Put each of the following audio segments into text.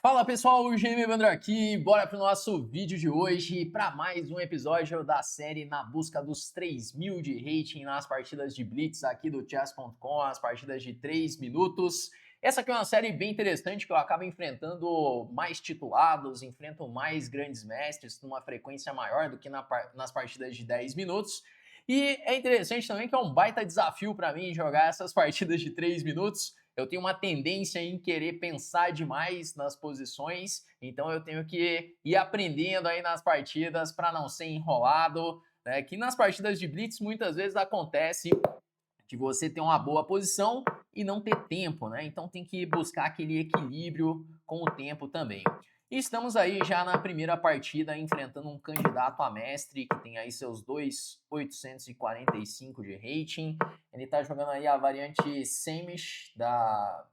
Fala pessoal, o GM Evandro aqui, bora pro nosso vídeo de hoje para mais um episódio da série Na Busca dos 3.000 de rating nas partidas de Blitz aqui do Chess.com, as partidas de 3 minutos. Essa aqui é uma série bem interessante que eu acabo enfrentando mais titulados, enfrento mais grandes mestres numa frequência maior do que nas partidas de 10 minutos. E é interessante também que é um baita desafio para mim jogar essas partidas de 3 minutos. Eu tenho uma tendência em querer pensar demais nas posições, então eu tenho que ir aprendendo aí nas partidas para não ser enrolado, né? Que nas partidas de blitz muitas vezes acontece de você ter uma boa posição e não ter tempo, né? Então tem que buscar aquele equilíbrio com o tempo também. E estamos aí já na primeira partida enfrentando um candidato a mestre que tem aí seus 2.845 de rating. Ele tá jogando aí a variante Semish da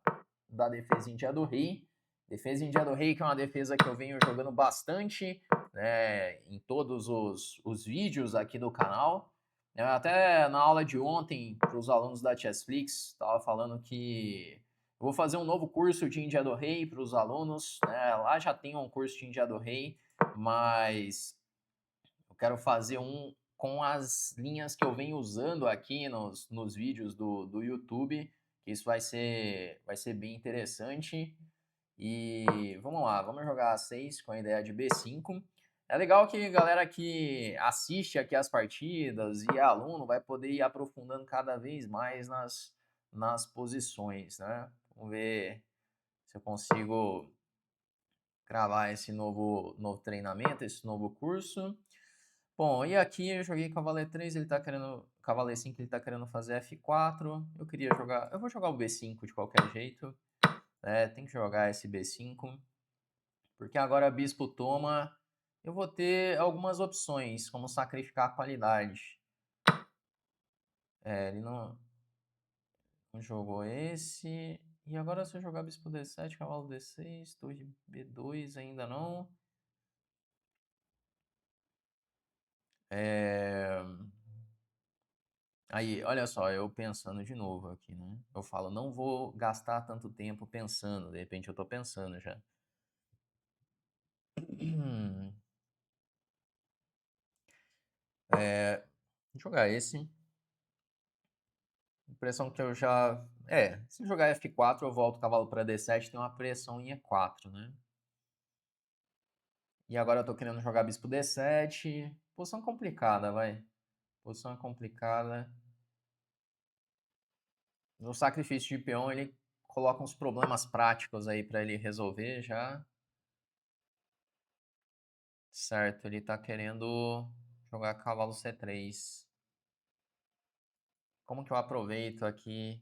defesa em Dia do Rei. Defesa em Dia do Rei, que é uma defesa que eu venho jogando bastante, né, em todos os vídeos aqui do canal. Eu até na aula de ontem, para os alunos da Chessflix, estava falando que eu vou fazer um novo curso de Índia do Rei para os alunos. Né? Lá já tem um curso de Índia do Rei, mas eu quero fazer um com as linhas que eu venho usando aqui nos vídeos do YouTube. Isso vai ser bem interessante. E vamos lá, vamos jogar a 6 com a ideia de B5. É legal que a galera que assiste aqui as partidas e é aluno vai poder ir aprofundando cada vez mais nas posições, né? Vamos ver se eu consigo gravar esse novo treinamento, esse novo curso. Bom, e aqui eu joguei cavalo E3, ele tá querendo... Cavalo E5, ele tá querendo fazer F4. Eu queria jogar... Eu vou jogar o B5 de qualquer jeito. Né? Tem que jogar esse B5. Porque agora bispo toma, eu vou ter algumas opções, como sacrificar a qualidade. Ele não jogou esse. E agora se eu jogar bispo D7, cavalo D6, torre B2, ainda não. Aí, olha só, eu pensando de novo aqui, né? Eu falo, não vou gastar tanto tempo pensando. De repente eu tô pensando já. Vou jogar esse. Impressão que eu já... se eu jogar F4 eu volto o cavalo para D7, tem uma pressão em E4, né? E agora eu tô querendo jogar bispo D7. Posição complicada, vai. Posição é complicada. No sacrifício de peão ele coloca uns problemas práticos aí para ele resolver já. Certo, ele tá querendo jogar cavalo C3. Como que eu aproveito aqui?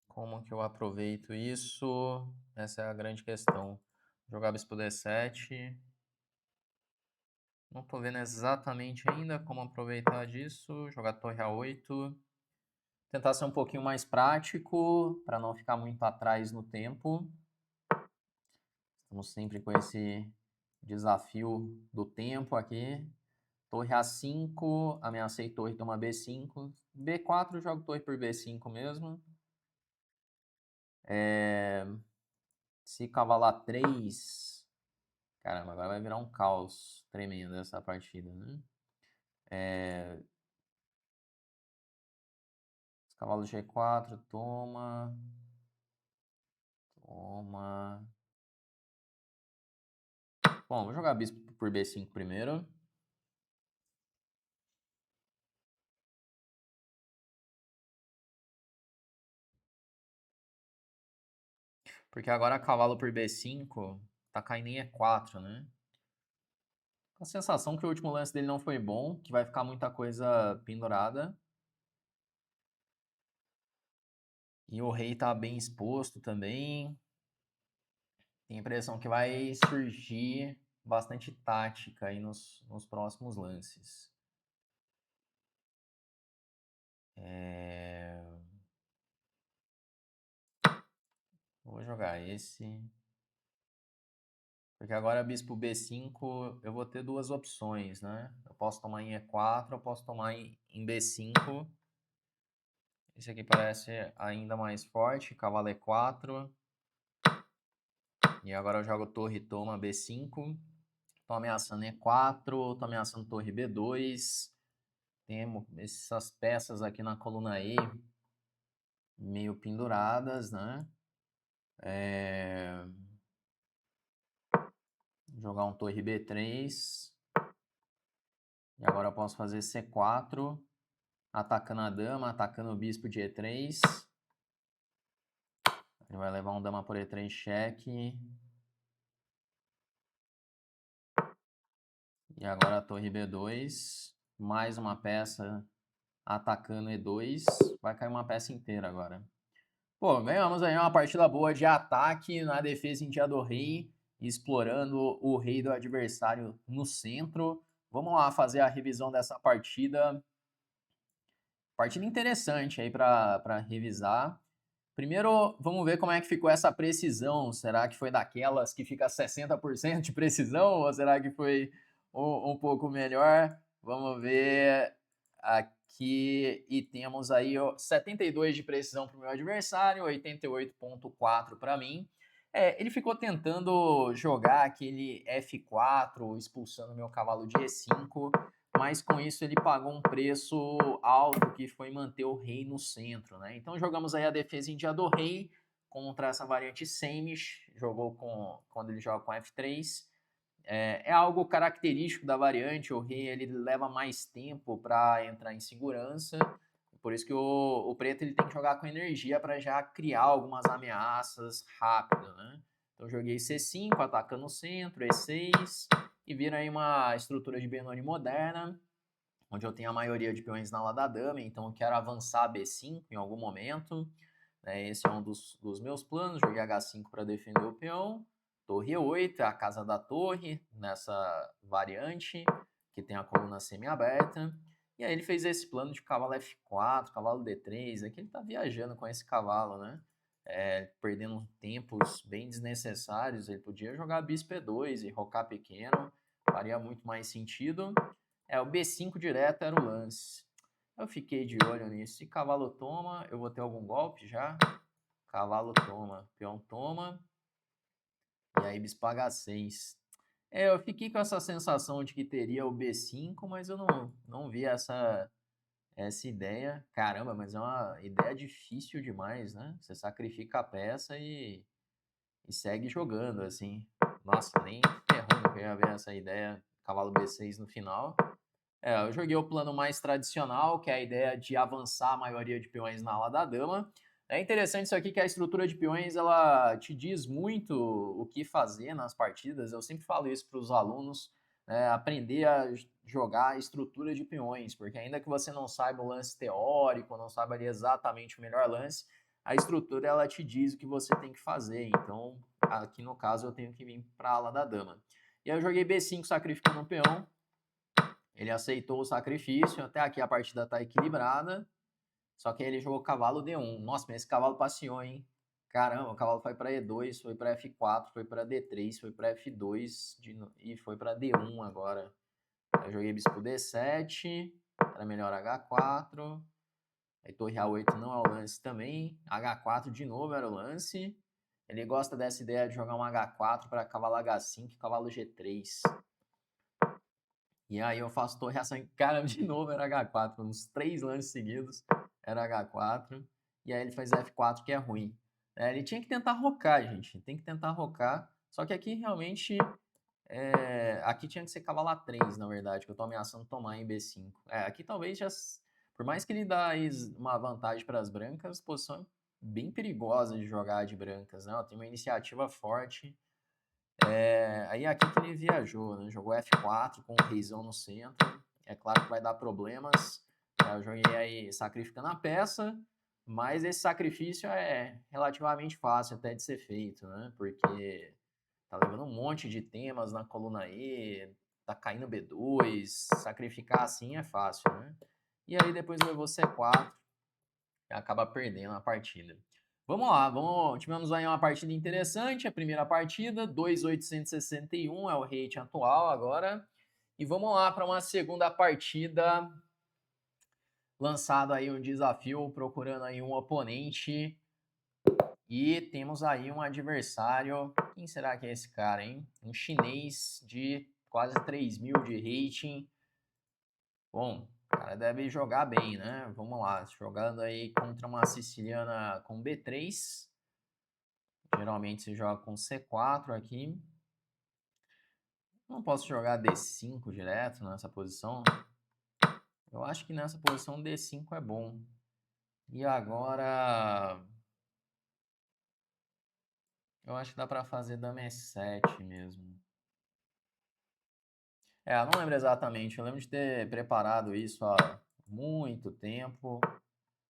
Como que eu aproveito isso? Essa é a grande questão. Jogar bispo D7. Não tô vendo exatamente ainda como aproveitar disso. Jogar torre A8. Tentar ser um pouquinho mais prático, para não ficar muito atrás no tempo. Estamos sempre com esse desafio do tempo aqui. Torre A5, ameacei torre, toma B5. B4, jogo torre por B5 mesmo. Se cavalo A3... Caramba, agora vai virar um caos tremendo essa partida, né? Cavalo G4, toma. Toma. Bom, vou jogar bispo por B5 primeiro. Porque agora cavalo por B5 tá caindo em E4, né? Com a sensação que o último lance dele não foi bom, que vai ficar muita coisa pendurada. E o rei tá bem exposto também. Tem a impressão que vai surgir bastante tática aí nos próximos lances. Vou jogar esse. Porque agora bispo B5 eu vou ter duas opções, né? Eu posso tomar em E4, eu posso tomar em B5. Esse aqui parece ainda mais forte, cavalo E4. E agora eu jogo torre toma B5. Tô ameaçando E4, tô ameaçando torre B2. Temos essas peças aqui na coluna E meio penduradas, né? Jogar um torre B3. E agora eu posso fazer C4, atacando a dama, atacando o bispo de E3. Ele vai levar um dama por E3 cheque. E agora a torre B2. Mais uma peça atacando E2. Vai cair uma peça inteira agora. Pô, ganhamos aí uma partida boa de ataque na defesa em dia do rei, explorando o rei do adversário no centro. Vamos lá fazer a revisão dessa partida. Partida interessante aí para revisar. Primeiro, vamos ver como é que ficou essa precisão. Será que foi daquelas que fica 60% de precisão ou será que foi um pouco melhor? Vamos ver aqui. E temos aí 72 de precisão para o meu adversário, 88,4 para mim. Ele ficou tentando jogar aquele F4, expulsando meu cavalo de E5, mas com isso ele pagou um preço alto, que foi manter o rei no centro, né? Então jogamos aí a defesa em dia do rei contra essa variante Semish, quando ele joga com F3. É algo característico da variante, o rei ele leva mais tempo para entrar em segurança, por isso que o preto ele tem que jogar com energia para já criar algumas ameaças rápido, né? Então joguei C5, atacando o centro, E6, e vira aí uma estrutura de Benoni moderna, onde eu tenho a maioria de peões na ala da dama, então eu quero avançar B5 em algum momento. Esse é um dos meus planos, joguei H5 para defender o peão. Torre E8 é a casa da torre, nessa variante, que tem a coluna semi-aberta. E aí ele fez esse plano de cavalo F4, cavalo D3, aqui ele tá viajando com esse cavalo, né? Perdendo tempos bem desnecessários, ele podia jogar bispo E2 e rocar pequeno, faria muito mais sentido. O B5 direto era o lance. Eu fiquei de olho nisso. Se cavalo toma, eu vou ter algum golpe já? Cavalo toma, peão toma. E aí bispo H6. Eu fiquei com essa sensação de que teria o B5, mas eu não vi essa ideia. Caramba, mas é uma ideia difícil demais, né? Você sacrifica a peça e segue jogando, assim. Nossa, nem ferrando que eu ia ver essa ideia. Cavalo B6 no final. Eu joguei o plano mais tradicional, que é a ideia de avançar a maioria de peões na ala da dama. É interessante isso aqui, que a estrutura de peões, ela te diz muito o que fazer nas partidas. Eu sempre falo isso para os alunos, aprender a jogar a estrutura de peões, porque ainda que você não saiba o lance teórico, não saiba ali exatamente o melhor lance, a estrutura ela te diz o que você tem que fazer. Então, aqui no caso, eu tenho que vir para a ala da dama. E aí eu joguei B5 sacrificando um peão. Ele aceitou o sacrifício, até aqui a partida está equilibrada. Só que aí ele jogou cavalo D1. Nossa, mas esse cavalo passeou, hein? Caramba, o cavalo foi para E2, foi para F4, foi para D3, foi para F2 e foi para D1 agora. Eu joguei bispo D7, era melhor H4. Aí torre A8 não é o lance também. H4 de novo era o lance. Ele gosta dessa ideia de jogar um H4 para cavalo H5 e cavalo G3. E aí eu faço torre A5, cara, de novo era H4, uns 3 lances seguidos era H4, e aí ele faz F4, que é ruim. Ele tinha que tentar rocar, gente, tem que tentar rocar, só que aqui realmente, aqui tinha que ser cavalo A3, na verdade, que eu tô ameaçando tomar em B5. Aqui talvez já, por mais que ele dá uma vantagem para as brancas, posição bem perigosa de jogar de brancas, né? Tem uma iniciativa forte. Aí aqui que ele viajou, né? Jogou F4 com o reizão no centro. É claro que vai dar problemas. Eu joguei aí sacrificando a peça, mas esse sacrifício é relativamente fácil até de ser feito, né? Porque tá levando um monte de temas na coluna E, tá caindo B2, sacrificar assim é fácil, né? E aí depois levou C4 e acaba perdendo a partida. Vamos lá, tivemos aí uma partida interessante, a primeira partida, 2.861 é o rate atual agora. E vamos lá para uma segunda partida, lançado aí um desafio, procurando aí um oponente E temos aí um adversário. Quem será que é esse cara, hein? Um chinês de quase 3.000 de rating. Bom, o cara deve jogar bem, né? Vamos lá. Jogando aí contra uma siciliana com B3. Geralmente se joga com C4 aqui. Não posso jogar D5 direto nessa posição. Eu acho que nessa posição D5 é bom. E agora... eu acho que dá pra fazer dama E7 mesmo. Eu não lembro exatamente. Eu lembro de ter preparado isso há muito tempo.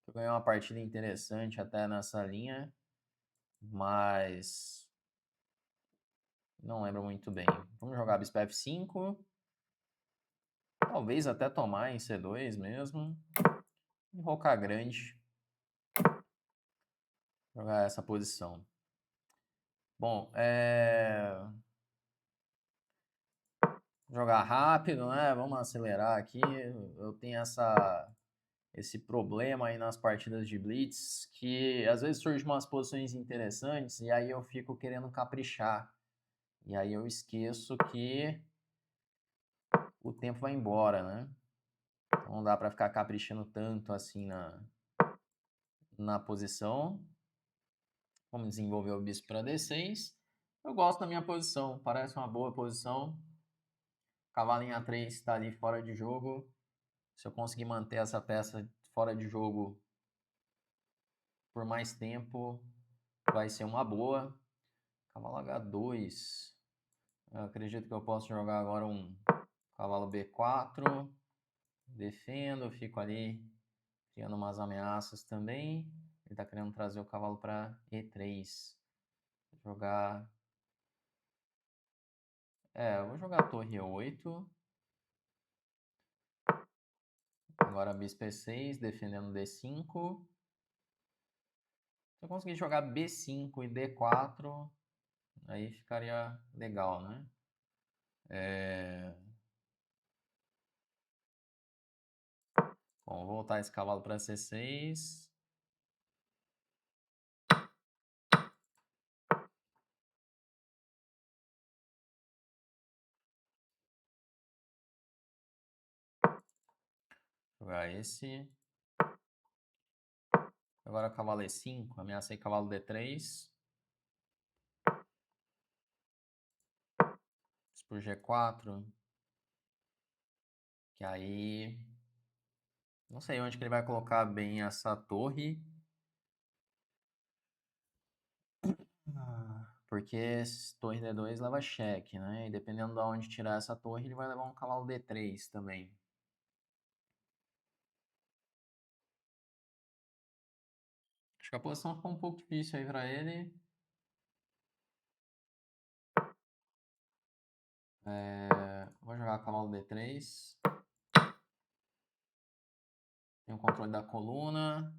Eu ganhei uma partida interessante até nessa linha. Mas... não lembro muito bem. Vamos jogar bispo F5. Talvez até tomar em C2 mesmo. E rocar grande. Jogar essa posição. Bom, jogar rápido, né? Vamos acelerar aqui. Eu tenho esse problema aí nas partidas de Blitz, que às vezes surgem umas posições interessantes e aí eu fico querendo caprichar. E aí eu esqueço que o tempo vai embora, né? Então não dá para ficar caprichando tanto assim na posição. Vamos desenvolver o bispo para D6. Eu gosto da minha posição, parece uma boa posição. Cavalo em A3 está ali fora de jogo. Se eu conseguir manter essa peça fora de jogo por mais tempo, vai ser uma boa. Cavalo H2. Eu acredito que eu posso jogar agora um cavalo B4. Defendo, fico ali criando umas ameaças também. Ele está querendo trazer o cavalo para E3. Jogar... eu vou jogar torre E8. Agora bispo E6, defendendo D5. Se eu conseguir jogar B5 e D4, aí ficaria legal, né? Bom, vou voltar esse cavalo para C6. Jogar esse. Agora cavalo E5, ameacei cavalo D3. Por G4. Que aí... não sei onde que ele vai colocar bem essa torre. Porque torre D2 leva cheque, né? E dependendo de onde tirar essa torre, ele vai levar um cavalo D3 também. Acho que a posição ficou um pouco difícil aí pra ele. Vou jogar cavalo D3. Tem o controle da coluna.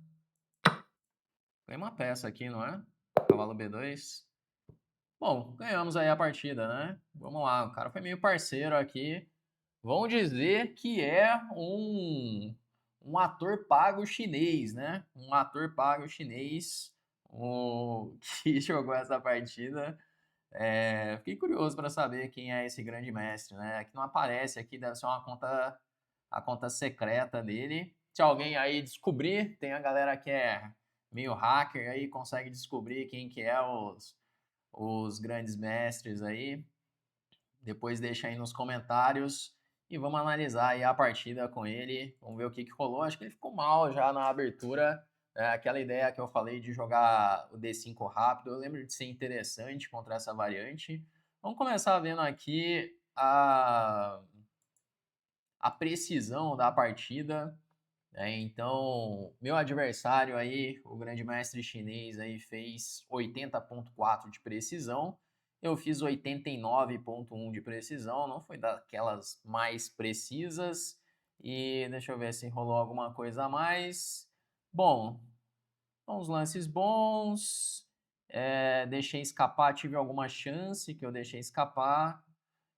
Ganhei uma peça aqui, não é? Cavalo B2. Bom, ganhamos aí a partida, né? Vamos lá, o cara foi meio parceiro aqui. Vão dizer que é um ator pago chinês, né? Um ator pago chinês que jogou essa partida. Fiquei curioso para saber quem é esse grande mestre, né? Aqui não aparece, aqui deve ser a conta secreta dele. Se alguém aí descobrir, tem a galera que é meio hacker aí, consegue descobrir quem que é os grandes mestres aí. Depois deixa aí nos comentários e vamos analisar aí a partida com ele. Vamos ver o que rolou. Acho que ele ficou mal já na abertura. Aquela ideia que eu falei de jogar o D5 rápido, eu lembro de ser interessante contra essa variante. Vamos começar vendo aqui a precisão da partida. Então, meu adversário aí, o grande mestre chinês aí, fez 80.4 de precisão. Eu fiz 89.1 de precisão, não foi daquelas mais precisas. E deixa eu ver se rolou alguma coisa a mais. Bom, uns lances bons. Deixei escapar, tive alguma chance que eu deixei escapar.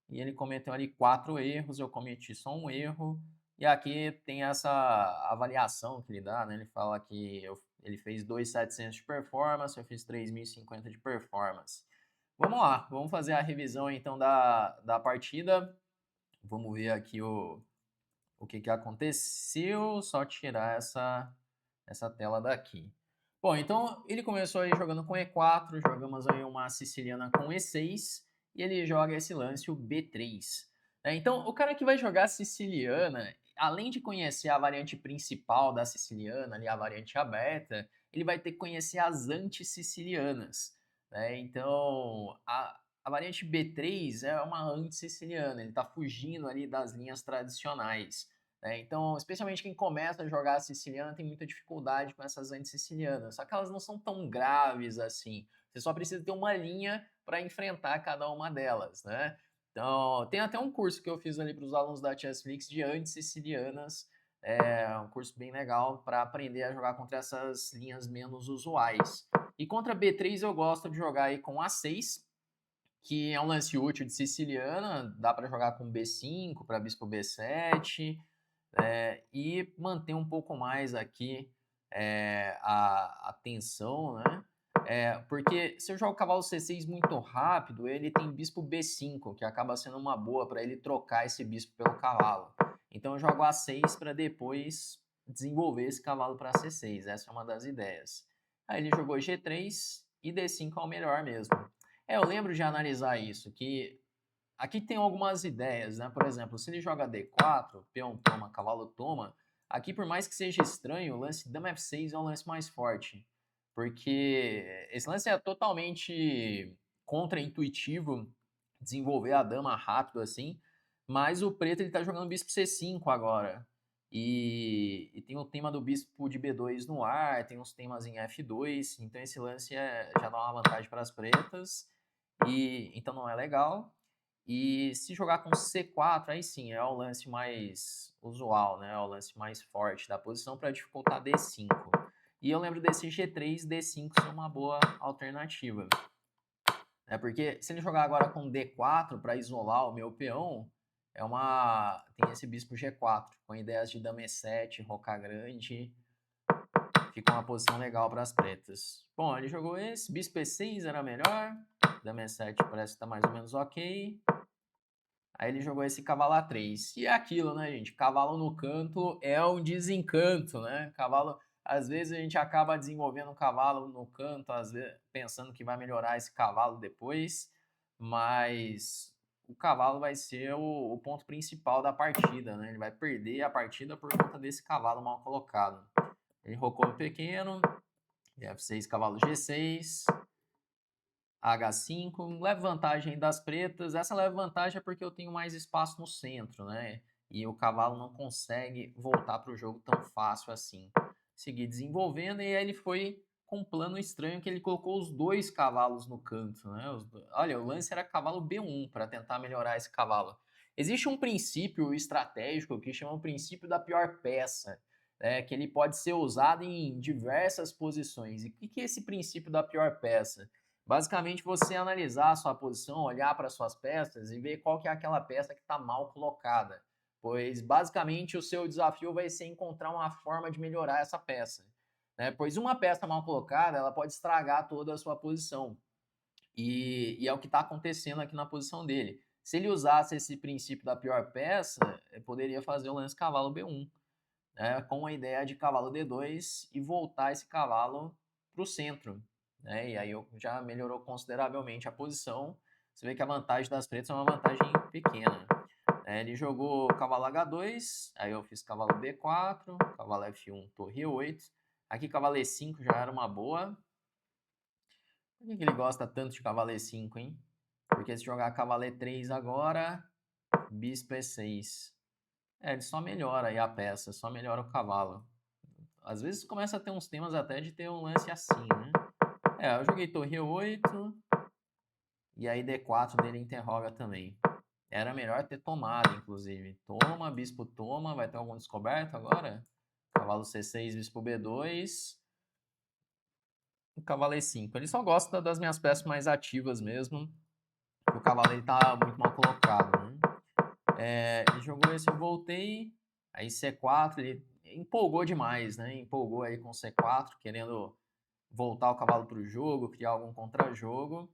E ele cometeu ali 4 erros, eu cometi só um erro. E aqui tem essa avaliação que ele dá, né? Ele fala que eu Ele fez 2.700 de performance, eu fiz 3.050 de performance. Vamos lá, vamos fazer a revisão então da partida. Vamos ver aqui o que aconteceu, só tirar essa tela daqui. Bom, então ele começou aí jogando com E4, jogamos aí uma siciliana com E6, e ele joga esse lance, o B3. Então, o cara que vai jogar siciliana, além de conhecer a variante principal da siciliana, ali a variante aberta, ele vai ter que conhecer as anti-sicilianas. Então, a variante B3 é uma anti-siciliana, ele está fugindo ali das linhas tradicionais. Então, especialmente quem começa a jogar a siciliana tem muita dificuldade com essas anti-sicilianas, só que elas não são tão graves assim. Você só precisa ter uma linha para enfrentar cada uma delas, né? Então, tem até um curso que eu fiz ali para os alunos da Chessflix de anti-sicilianas, um curso bem legal para aprender a jogar contra essas linhas menos usuais. E contra B3 eu gosto de jogar aí com A6, que é um lance útil de siciliana, dá para jogar com B5 para bispo B7, e manter um pouco mais aqui a tensão, né? Porque se eu jogo o cavalo C6 muito rápido, ele tem bispo B5, que acaba sendo uma boa para ele trocar esse bispo pelo cavalo. Então eu jogo A6 para depois desenvolver esse cavalo para C6, essa é uma das ideias. Aí ele jogou G3 e D5 é o melhor mesmo. Eu lembro de analisar isso, que aqui tem algumas ideias, né? Por exemplo, se ele joga D4, peão toma, cavalo toma, aqui por mais que seja estranho, o lance dama F6 é um lance mais forte, porque esse lance é totalmente contra-intuitivo, desenvolver a dama rápido assim, mas o preto ele tá jogando bispo C5 agora, e tem o tema do bispo de B2 no ar, tem uns temas em F2, então esse lance já dá uma vantagem para as pretas, e então não é legal. E se jogar com C4, aí sim, é o lance mais usual, né? É o lance mais forte da posição para dificultar D5. E eu lembro desse G3, D5 ser uma boa alternativa. Porque se ele jogar agora com D4 para isolar o meu peão, tem esse bispo G4, com ideias de dama E7, roca grande, fica uma posição legal para as pretas. Bom, ele jogou esse, bispo E6 era melhor, dama E7 parece que está mais ou menos ok. Aí ele jogou esse cavalo A3. E é aquilo, né, gente? Cavalo no canto é um desencanto, né? Cavalo, às vezes a gente acaba desenvolvendo um cavalo no canto, às vezes pensando que vai melhorar esse cavalo depois, mas o cavalo vai ser o ponto principal da partida, né? Ele vai perder a partida por conta desse cavalo mal colocado. Ele rocou pequeno, F6, cavalo G6, H5, leva vantagem das pretas. Essa leva vantagem é porque eu tenho mais espaço no centro, né? E o cavalo não consegue voltar para o jogo tão fácil assim. Segui desenvolvendo e aí ele foi com um plano estranho que ele colocou os dois cavalos no canto, né? Olha, o lance era cavalo B1 para tentar melhorar esse cavalo. Existe um princípio estratégico que chama o princípio da pior peça, que ele pode ser usado em diversas posições. E o que é esse princípio da pior peça? Basicamente, você analisar a sua posição, olhar para suas peças e ver qual que é aquela peça que está mal colocada. Pois, basicamente, o seu desafio vai ser encontrar uma forma de melhorar essa peça. Pois uma peça mal colocada, ela pode estragar toda a sua posição. E é o que está acontecendo aqui na posição dele. Se ele usasse esse princípio da pior peça, poderia fazer o lance cavalo B1, com a ideia de cavalo D2 e voltar esse cavalo para o centro. E aí já melhorou consideravelmente a posição. Você vê que a vantagem das pretas é uma vantagem pequena. Ele jogou cavalo H2, aí eu fiz cavalo B4, cavalo F1, torre E8. Aqui cavalo E5 já era uma boa. Por que ele gosta tanto de cavalo E5, hein? Porque se jogar cavalo E3 agora, bispo E6. Ele só melhora aí a peça, só melhora o cavalo. Às vezes começa a ter uns temas até de ter um lance assim, né? Eu joguei torre E8, e aí D4 dele interroga também. Era melhor ter tomado, inclusive. Toma, bispo toma, vai ter algum descoberto agora? Cavalo C6, bispo B2. O cavalo E5. Ele só gosta das minhas peças mais ativas mesmo. O cavalo ele tá muito mal colocado, né? Ele jogou esse, eu voltei. Aí C4, empolgou demais, né? Empolgou aí com o C4, querendo voltar o cavalo para o jogo, criar algum contra-jogo.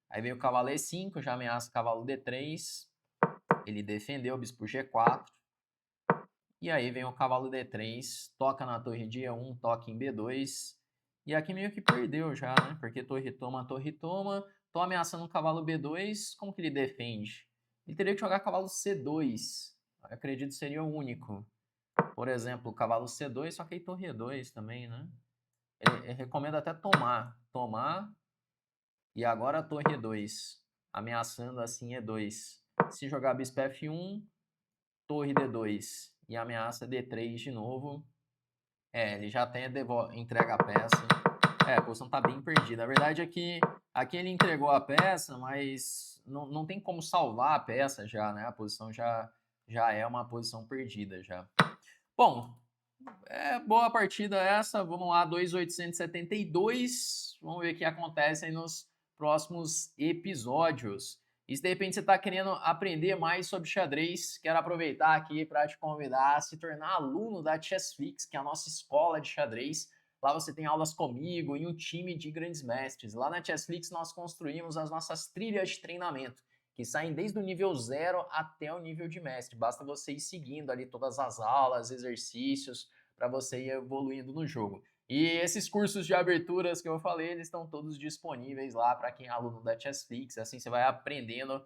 Aí veio o cavalo E5, já ameaça o cavalo D3. Ele defendeu o bispo G4. E aí vem o cavalo D3, toca na torre de E1, toca em B2. E aqui meio que perdeu já, né? Porque torre toma, tô ameaçando o cavalo B2, como que ele defende? Ele teria que jogar cavalo C2, eu acredito que seria o único. Por exemplo, cavalo C2, só que aí torre E2 também, né? Ele recomenda até tomar, e agora a torre E2, ameaçando assim E2. Se jogar bispo F1, torre D2 e ameaça D3 de novo. Ele já até entrega a peça. A posição tá bem perdida. A verdade é que aqui ele entregou a peça, mas não tem como salvar a peça já, né? A posição já é uma posição perdida já. Bom, boa partida essa. Vamos lá, 2.872. Vamos ver o que acontece aí nos próximos episódios. E se de repente você está querendo aprender mais sobre xadrez, quero aproveitar aqui para te convidar a se tornar aluno da Chessfix, que é a nossa escola de xadrez. Lá você tem aulas comigo e um time de grandes mestres. Lá na Chessfix nós construímos as nossas trilhas de treinamento, que saem desde o nível 0 até o nível de mestre. Basta você ir seguindo ali todas as aulas, exercícios, para você ir evoluindo no jogo. E esses cursos de aberturas que eu falei, eles estão todos disponíveis lá para quem é aluno da Chessfix. Assim você vai aprendendo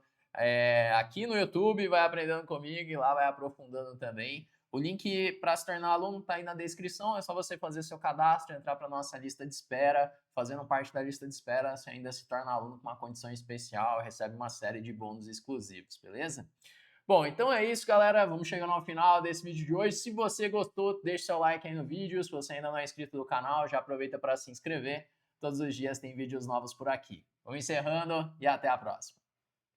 aqui no YouTube, vai aprendendo comigo e lá vai aprofundando também. O link para se tornar aluno está aí na descrição, é só você fazer seu cadastro, entrar para a nossa lista de espera. Fazendo parte da lista de espera, você ainda se torna aluno com uma condição especial, recebe uma série de bônus exclusivos, beleza? Bom, então é isso, galera. Vamos chegando ao final desse vídeo de hoje. Se você gostou, deixe seu like aí no vídeo. Se você ainda não é inscrito no canal, já aproveita para se inscrever. Todos os dias tem vídeos novos por aqui. Vamos encerrando e até a próxima.